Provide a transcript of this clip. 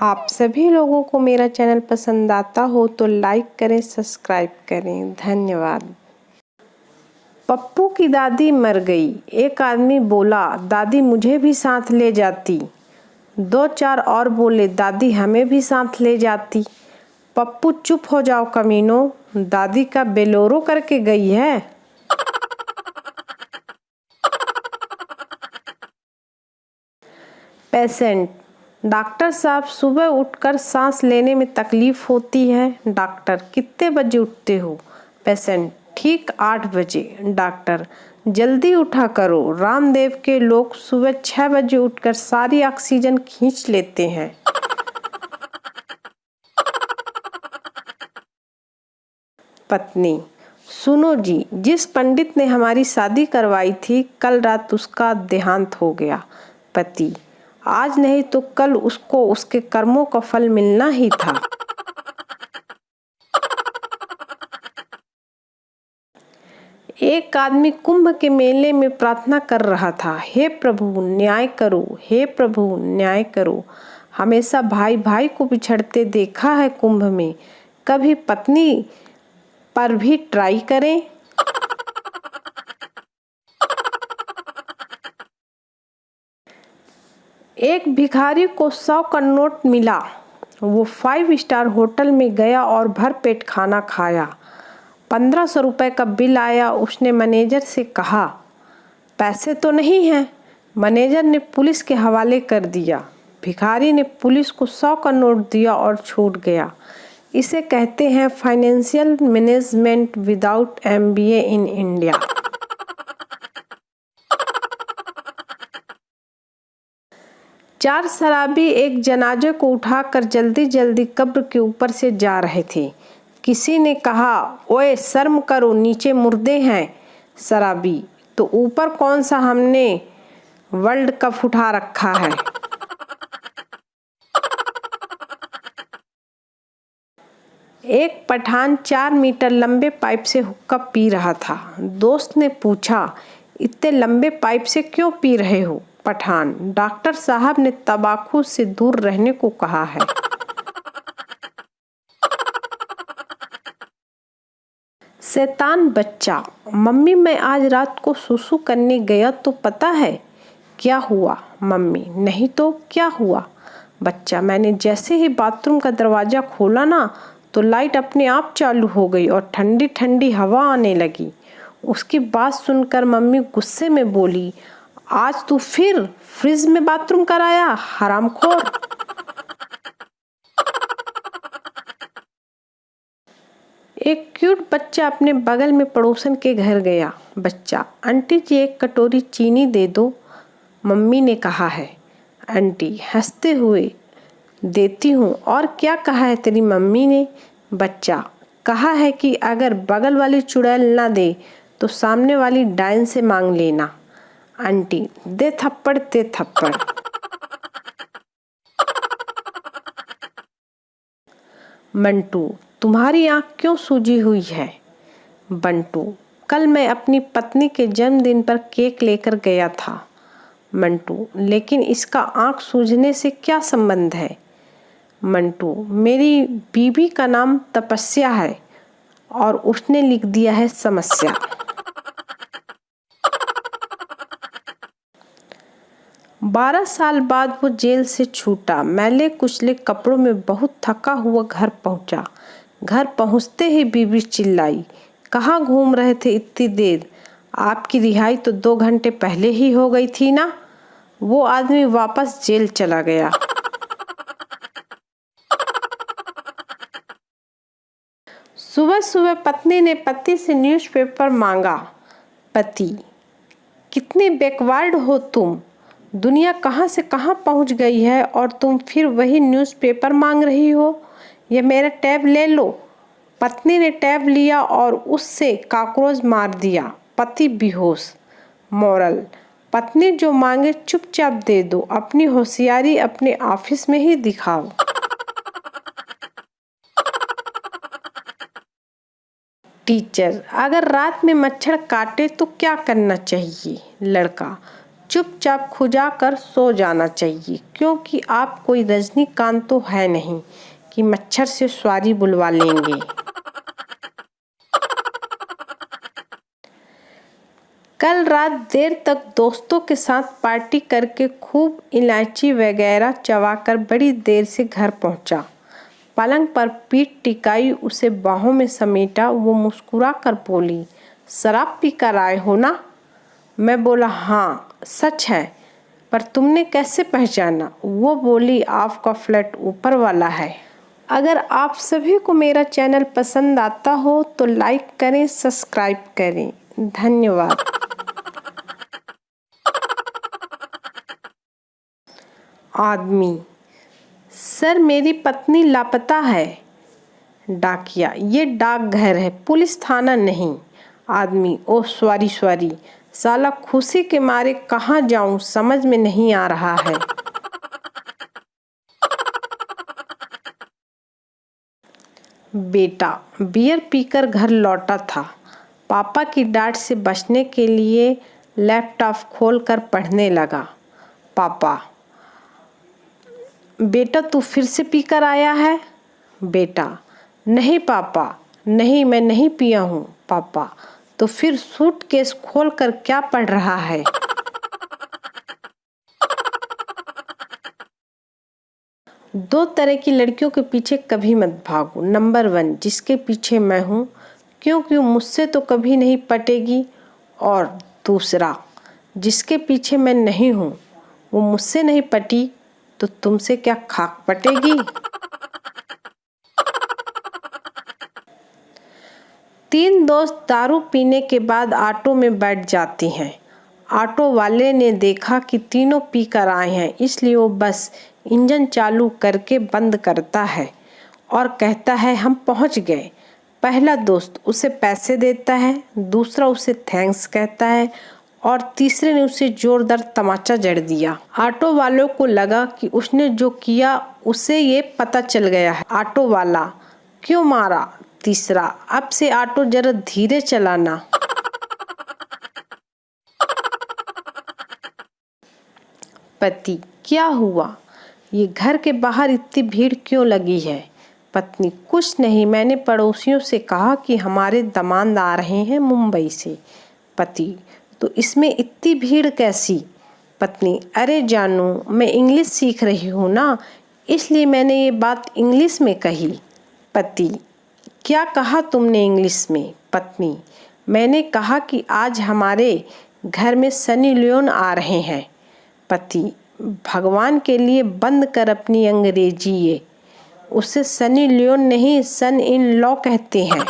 आप सभी लोगों को मेरा चैनल पसंद आता हो तो लाइक करें, सब्सक्राइब करें। धन्यवाद। पप्पू की दादी मर गई। एक आदमी बोला, दादी मुझे भी साथ ले जाती। दो चार और बोले, दादी हमें भी साथ ले जाती। पप्पू चुप हो जाओ कमीनों, दादी का बेलोरो करके गई है। पेशेंट, डॉक्टर साहब सुबह उठकर सांस लेने में तकलीफ होती है। डॉक्टर, कितने बजे उठते हो? पेशेंट, ठीक 8 बजे। डॉक्टर, जल्दी उठा करो, रामदेव के लोग सुबह 6 बजे उठकर सारी ऑक्सीजन खींच लेते हैं। पत्नी, सुनो जी, जिस पंडित ने हमारी शादी करवाई थी कल रात उसका देहांत हो गया। पति, आज नहीं तो कल उसको उसके कर्मों का फल मिलना ही था। एक आदमी कुंभ के मेले में प्रार्थना कर रहा था, हे प्रभु न्याय करो, हे प्रभु न्याय करो। हमेशा भाई भाई को बिछड़ते देखा है कुंभ में, कभी पत्नी पर भी ट्राई करें। एक भिखारी को 100 का नोट मिला। वो 5 स्टार होटल में गया और भरपेट खाना खाया। 1500 रुपए का बिल आया। उसने मैनेजर से कहा, पैसे तो नहीं हैं। मैनेजर ने पुलिस के हवाले कर दिया। भिखारी ने पुलिस को 100 का नोट दिया और छूट गया। इसे कहते हैं financial management without MBA in India. चार शराबी एक जनाजे को उठाकर जल्दी जल्दी कब्र के ऊपर से जा रहे थे। किसी ने कहा, ओए शर्म करो, नीचे मुर्दे हैं। शराबी, तो ऊपर कौन सा हमने वर्ल्ड कप उठा रखा है। एक पठान 4 मीटर लंबे पाइप से हुक्का पी रहा था। दोस्त ने पूछा, इतने लंबे पाइप से क्यों पी रहे हो? पठान, डॉक्टर साहब ने तंबाकू से दूर रहने को कहा है। शैतान बच्चा, मम्मी मैं आज रात को सुसु करने गया तो पता है क्या हुआ? मम्मी, नहीं तो क्या हुआ? बच्चा, मैंने जैसे ही बाथरूम का दरवाजा खोला ना तो लाइट अपने आप चालू हो गई और ठंडी ठंडी हवा आने लगी। उसकी बात सुनकर मम्मी गुस्से में बोली, आज तू फिर फ्रिज में बाथरूम कराया, हरामखोर। एक क्यूट बच्चा अपने बगल में पड़ोसन के घर गया। बच्चा, आंटी जी एक कटोरी चीनी दे दो। मम्मी ने कहा है। आंटी हंसते हुए, देती हूँ। और क्या कहा है तेरी मम्मी ने? बच्चा, कहा है कि अगर बगल वाली चुड़ैल ना दे तो सामने वाली डायन से मांग लेना। आंटी, दे थप्पड़ दे थप्पड़। मंटू, तुम्हारी आंख क्यों सूजी हुई है? बंटू, कल मैं अपनी पत्नी के जन्मदिन पर केक लेकर गया था। मंटू, लेकिन इसका आंख सूजने से क्या संबंध है? मंटू, मेरी बीबी का नाम तपस्या है और उसने लिख दिया है समस्या। बारह साल बाद वो जेल से छूटा। मैले कुचले कपड़ों में बहुत थका हुआ घर पहुंचा। घर पहुंचते ही बीबी चिल्लाई, कहाँ घूम रहे थे इतनी देर? आपकी रिहाई तो 2 घंटे पहले ही हो गई थी ना। वो आदमी वापस जेल चला गया। सुबह सुबह पत्नी ने पति से न्यूज़पेपर मांगा। पति, कितनी बैकवर्ड हो तुम, दुनिया कहाँ से कहाँ पहुँच गई है और तुम फिर वही न्यूज़पेपर मांग रही हो। ये मेरा टैब ले लो। पत्नी ने टैब लिया और उससे कॉकरोच मार दिया। पति बेहोश। मोरल, पत्नी जो मांगे चुपचाप दे दो, अपनी होशियारी अपने ऑफिस में ही दिखाओ। टीचर, अगर रात में मच्छर काटे तो क्या करना चाहिए? लड़का, चुपचाप खुजा कर सो जाना चाहिए, क्योंकि आप कोई रजनीकांत तो है नहीं कि मच्छर से सवारी बुलवा लेंगे। कल रात देर तक दोस्तों के साथ पार्टी करके खूब इलायची वगैरह चबाकर बड़ी देर से घर पहुंचा। पलंग पर पीठ टिकाई, उसे बाहों में समेटा। वो मुस्कुरा कर बोली, शराब पी कर आए हो ना? मैं बोला, हाँ सच है, पर तुमने कैसे पहचाना? वो बोली, आपका फ्लैट ऊपर वाला है। अगर आप सभी को मेरा चैनल पसंद आता हो तो लाइक करें, सब्सक्राइब करें। धन्यवाद। आदमी, सर मेरी पत्नी लापता है। डाकिया, ये डाकघर है, पुलिस थाना नहीं। आदमी, ओह सॉरी, साला खुशी के मारे कहाँ जाऊं समझ में नहीं आ रहा है। बेटा बियर पीकर घर लौटा था। पापा की डांट से बचने के लिए लैपटॉप खोलकर पढ़ने लगा। पापा, बेटा तू फिर से पीकर आया है? बेटा, नहीं पापा, नहीं मैं नहीं पिया हूँ। पापा, तो फिर सूटकेस खोलकर क्या पढ़ रहा है? दो तरह की लड़कियों के पीछे कभी मत भागो। नंबर 1, जिसके पीछे मैं हूँ, क्योंकि मुझसे तो कभी नहीं पटेगी। और दूसरा, जिसके पीछे मैं नहीं हूँ, वो मुझसे नहीं पटी तो तुमसे क्या खाक पटेगी? 3 दोस्त दारू पीने के बाद ऑटो में बैठ जाते हैं। ऑटो वाले ने देखा कि तीनों पी कर आए हैं, इसलिए वो बस इंजन चालू करके बंद करता है और कहता है, हम पहुंच गए। पहला दोस्त उसे पैसे देता है, दूसरा उसे थैंक्स कहता है और तीसरे ने उसे जोरदार तमाचा जड़ दिया। ऑटो वालों को लगा कि उसने जो किया उसे ये पता चल गया है। ऑटो वाला, क्यों मारा? तीसरा, अब से ऑटो जरा धीरे चलाना। पति, क्या हुआ? ये घर के बाहर इतनी भीड़ क्यों लगी है? पत्नी, कुछ नहीं, मैंने पड़ोसियों से कहा कि हमारे दामाद आ रहे हैं मुंबई से। पति, तो इसमें इतनी भीड़ कैसी? पत्नी, अरे जानू, मैं इंग्लिश सीख रही हूँ ना, इसलिए मैंने ये बात इंग्लिश में कही। पति, क्या कहा तुमने इंग्लिश में? पत्नी, मैंने कहा कि आज हमारे घर में सनी लियोन आ रहे हैं। पति, भगवान के लिए बंद कर अपनी अंग्रेजी, ये उसे सनी लियोन नहीं सन इन लॉ कहते हैं।